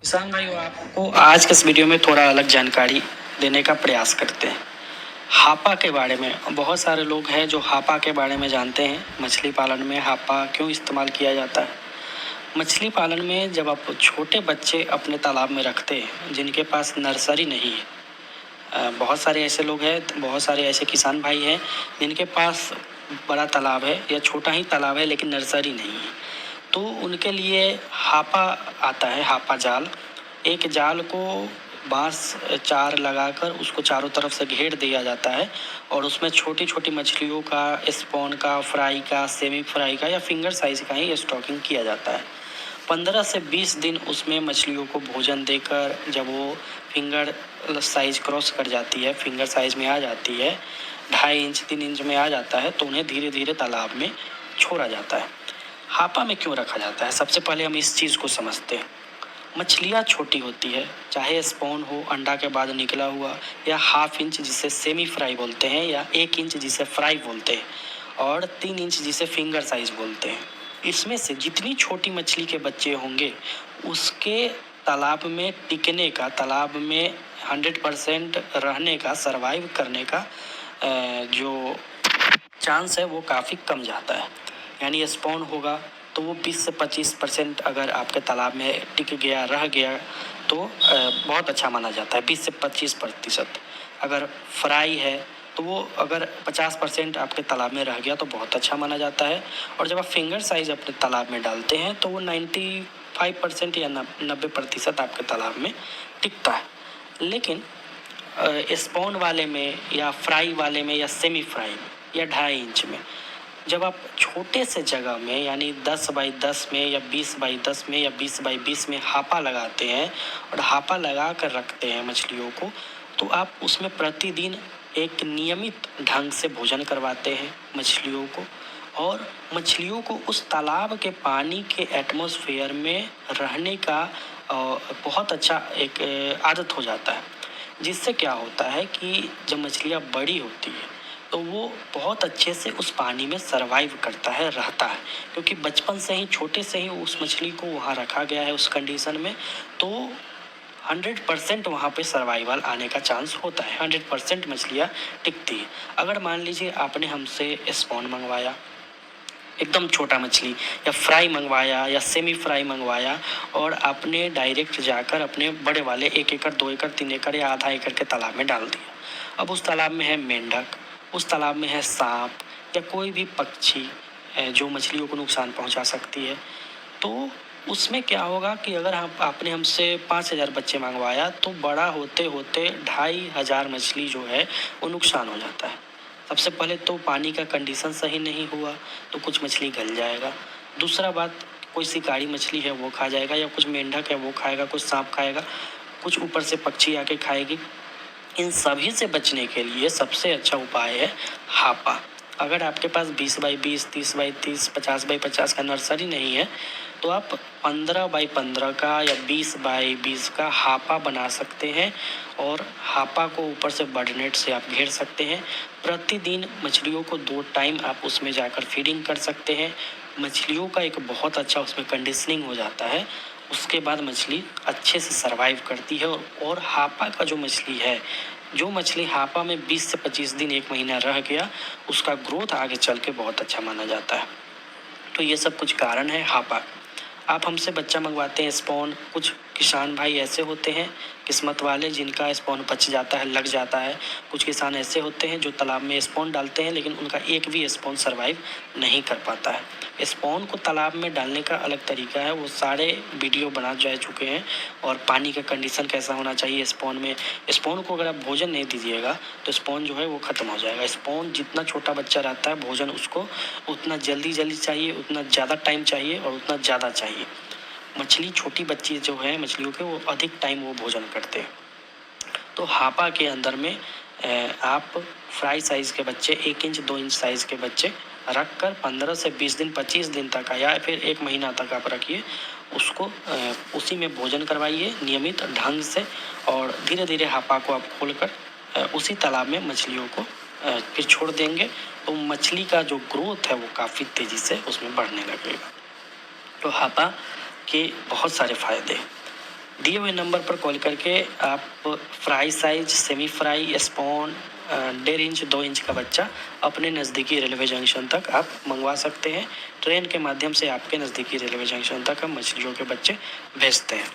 किसान भाइयों, आपको आज के इस वीडियो में थोड़ा अलग जानकारी देने का प्रयास करते हैं। हापा के बारे में बहुत सारे लोग हैं जो हापा के बारे में जानते हैं। मछली पालन में हापा क्यों इस्तेमाल किया जाता है। मछली पालन में जब आप छोटे बच्चे अपने तालाब में रखते हैं जिनके पास नर्सरी नहीं है, बहुत सारे ऐसे लोग हैं, बहुत सारे ऐसे किसान भाई हैं जिनके पास बड़ा तालाब है या छोटा ही तालाब है लेकिन नर्सरी नहीं है, तो उनके लिए हापा आता है। हापा जाल, एक जाल को बांस चार लगाकर उसको चारों तरफ से घेर दिया जाता है और उसमें छोटी छोटी मछलियों का, स्पॉन का, फ्राई का, सेमी फ्राई का या फिंगर साइज का ही स्टॉकिंग किया जाता है। 15 से 20 दिन उसमें मछलियों को भोजन देकर जब वो फिंगर साइज क्रॉस कर जाती है, फिंगर साइज में आ जाती है, 2.5 इंच 3 इंच में आ जाता है, तो उन्हें धीरे धीरे तालाब में छोड़ा जाता है। हापा में क्यों रखा जाता है, सबसे पहले हम इस चीज़ को समझते हैं। मछलियाँ छोटी होती है, चाहे स्पॉन हो अंडा के बाद निकला हुआ, या 1/2 इंच जिसे सेमी फ्राई बोलते हैं, या 1 इंच जिसे फ्राई बोलते हैं, और 3 इंच जिसे फिंगर साइज बोलते हैं। इसमें से जितनी छोटी मछली के बच्चे होंगे उसके तालाब में टिकने का, तालाब में 100% रहने का, सरवाइव करने का जो चांस है वो काफ़ी कम जाता है। यानी स्पॉन होगा तो वो 20 से 25% अगर आपके तालाब में टिक गया, रह गया, तो बहुत अच्छा माना जाता है। 20 से 25%। अगर फ्राई है तो वो अगर 50% आपके तालाब में रह गया तो बहुत अच्छा माना जाता है। और जब आप फिंगर साइज अपने तालाब में डालते हैं तो वो 95% या 90% आपके तालाब में टिकता है। लेकिन स्पॉन वाले में या फ्राई वाले में या सेमी फ्राई में या 2.5 इंच में जब आप छोटे से जगह में यानी 10 बाई 10 में या 20 बाई 10 में या 20 बाई 20 में हापा लगाते हैं और हापा लगा कर रखते हैं मछलियों को, तो आप उसमें प्रतिदिन एक नियमित ढंग से भोजन करवाते हैं मछलियों को, और मछलियों को उस तालाब के पानी के एटमॉस्फेयर में रहने का बहुत अच्छा एक आदत हो जाता है। जिससे क्या होता है कि जब मछलियाँ बड़ी होती है तो वो बहुत अच्छे से उस पानी में सरवाइव करता है, रहता है, क्योंकि बचपन से ही, छोटे से ही उस मछली को वहाँ रखा गया है उस कंडीशन में, तो 100% वहाँ पे सर्वाइवल आने का चांस होता है। 100% मछलियाँ टिकती है। अगर मान लीजिए आपने हमसे स्पॉन मंगवाया, एकदम छोटा मछली, या फ्राई मंगवाया या सेमी फ्राई मंगवाया, और आपने डायरेक्ट जाकर अपने बड़े वाले 1 एकड़ 2 एकड़ 3 एकड़ या आधा एकड़ के तालाब में डाल दिया। अब उस तालाब में है मेंढक, उस तालाब में है सांप या कोई भी पक्षी जो मछलियों को नुकसान पहुंचा सकती है, तो उसमें क्या होगा कि अगर आपने हमसे 5,000 बच्चे मंगवाया तो बड़ा होते होते 2,500 मछली जो है वो नुकसान हो जाता है। सबसे पहले तो पानी का कंडीशन सही नहीं हुआ तो कुछ मछली गल जाएगा। दूसरा बात, कोई शिकारी मछली है वो खा जाएगा, या कुछ मेंढक है वो खाएगा, कुछ सांप खाएगा, कुछ ऊपर से पक्षी आके खाएगी। इन सभी से बचने के लिए सबसे अच्छा उपाय है हापा। अगर आपके पास 20 बाई 20, 30 बाई 30, 50 बाई 50 का नर्सरी नहीं है तो आप 15 बाई 15 का या 20 बाई 20 का हापा बना सकते हैं, और हापा को ऊपर से बर्ड नेट से आप घेर सकते हैं। प्रतिदिन मछलियों को 2 टाइम आप उसमें जाकर फीडिंग कर सकते हैं। मछलियों का एक बहुत अच्छा उसमें कंडीशनिंग हो जाता है। उसके बाद मछली अच्छे से सरवाइव करती है, और हापा का जो मछली है, जो मछली हापा में 20 से 25 दिन 1 महीना रह गया, उसका ग्रोथ आगे चल के बहुत अच्छा माना जाता है। तो ये सब कुछ कारण है हापा। आप हमसे बच्चा मंगवाते हैं स्पॉन, कुछ किसान भाई ऐसे होते हैं किस्मत वाले जिनका स्पॉन बच जाता है, लग जाता है। कुछ किसान ऐसे होते हैं जो तालाब में स्पॉन डालते हैं लेकिन उनका एक भी स्पॉन सर्वाइव नहीं कर पाता है। स्पॉन को तालाब में डालने का अलग तरीका है, वो सारे वीडियो बना जा चुके हैं, और पानी का कंडीशन कैसा होना चाहिए स्पॉन में। स्पॉन को अगर आप भोजन नहीं दीजिएगा तो स्पॉन जो है वो ख़त्म हो जाएगा। स्पॉन जितना छोटा बच्चा रहता है भोजन उसको उतना जल्दी जल्दी चाहिए, उतना ज़्यादा टाइम चाहिए और उतना ज़्यादा चाहिए। मछली, छोटी बच्ची जो है मछलियों के, वो अधिक टाइम वो भोजन करते हैं। तो हापा के अंदर में आप फ्राई साइज़ के बच्चे, 1 इंच 2 इंच साइज़ के बच्चे रख कर 15 से 20 दिन 25 दिन तक या फिर 1 महीना तक आप रखिए उसको। उसी में भोजन करवाइए नियमित ढंग से, और धीरे धीरे हापा को आप खोलकर उसी तालाब में मछलियों को फिर छोड़ देंगे, तो मछली का जो ग्रोथ है वो काफ़ी तेज़ी से उसमें बढ़ने लगेगा। तो हापा के बहुत सारे फ़ायदे हैं। दिए हुए नंबर पर कॉल करके आप fry size, semi fry, spawn, 1.5 inch 2 inch का बच्चा अपने नज़दीकी रेलवे जंक्शन तक आप मंगवा सकते हैं। ट्रेन के माध्यम से आपके नज़दीकी रेलवे जंक्शन तक हम मछलियों के बच्चे भेजते हैं।